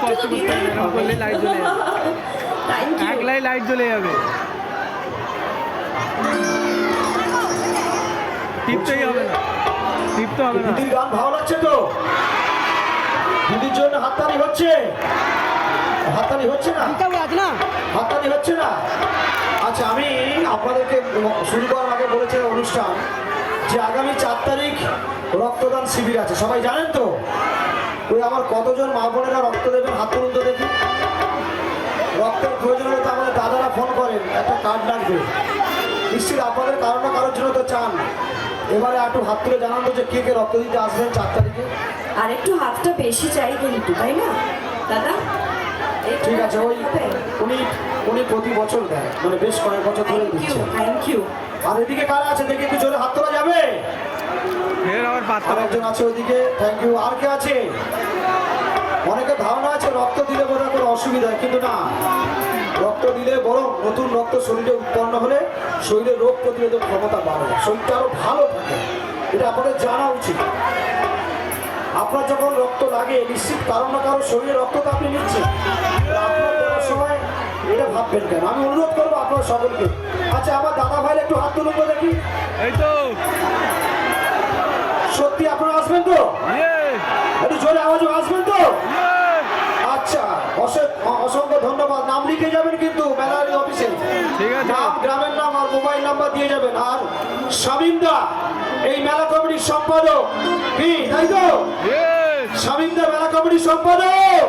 কষ্ট করতে হবে, এরকম করলে লাইট জ্বলে যাবে, একলাই লাইট জ্বলে যাবে। টিপতেই হবে না, টিপতে হবে না। দিদির গান ভালো লাগছে তো? দিদির জন্য হাততালি হচ্ছে? হাততালি হচ্ছে না? হাততালি হচ্ছে না? আচ্ছা, আমি আপনাদেরকে শুরু করার আগে বলেছিলাম অনুষ্ঠান যে আগামী 4 তারিখ রক্তদান শিবির আছে, সবাই জানেন তো? ওই আমার কতজন মা বোনেরা রক্ত দেবেন, হাত তুলুন তো দেখি। রক্তের প্রয়োজন হলে তো আমাদের দাদারা ফোন করেন, একটা কার্ড লাগবে। নিশ্চিত আপনাদের কারো না কারোর জন্য তো চান। এবারে একটু হাত তুলে জানান তো যে কে কে রক্ত দিতে আসবেন 4 তারিখে। আর একটু হাতটা বেশি চাই কিন্তু, তাই না দাদা? ঠিক আছে, ওই উনি প্রতি বছর দেয়, মানে বেশ কয়েক বছর ধরে দিচ্ছে। Thank you. আর এদিকে কারা আছে দেখি একটু জোরে হাত তোলা যাবে? ফের আবার পাত্তা আর একজন আছে ওইদিকে, থ্যাংক ইউ। আর কে আছে? অনেকে ধারণা আছে রক্ত দিলে বোধহয় কোনো অসুবিধা, কিন্তু না, রক্ত দিলে বরং নতুন রক্ত শরীরে উৎপন্ন হলে শরীরে রোগ প্রতিরোধক ক্ষমতা বাড়ে, শরীরটা আরো ভালো থাকে। এটা আপনাদের জানা উচিত। আপনার যখন রক্ত লাগে নিশ্চিত কারো না কারো শরীরে রক্ত তো আপনি নিচ্ছেন, আপনার দেওয়ার সময় এটা ভাববেন কেন? আমি অনুরোধ করবো আপনার সকলকে। আচ্ছা, আমার দাদা ভাইয়ের একটু হাত তুলুন তো দেখি। এই তো সত্যি আপনারা আসবেন তো? একটু জোরে আওয়াজ আসবেন তো? আচ্ছা, অসংখ্য ধন্যবাদ। নাম লিখে যাবেন কিন্তু মেলার অফিসে, নাম, গ্রামের নাম আর মোবাইল নাম্বার দিয়ে যাবেন। আর শামিমদা এই মেলা কমিটির সম্পাদক, কি তাই তো? শামিমদা মেলা কমিটির সম্পাদক।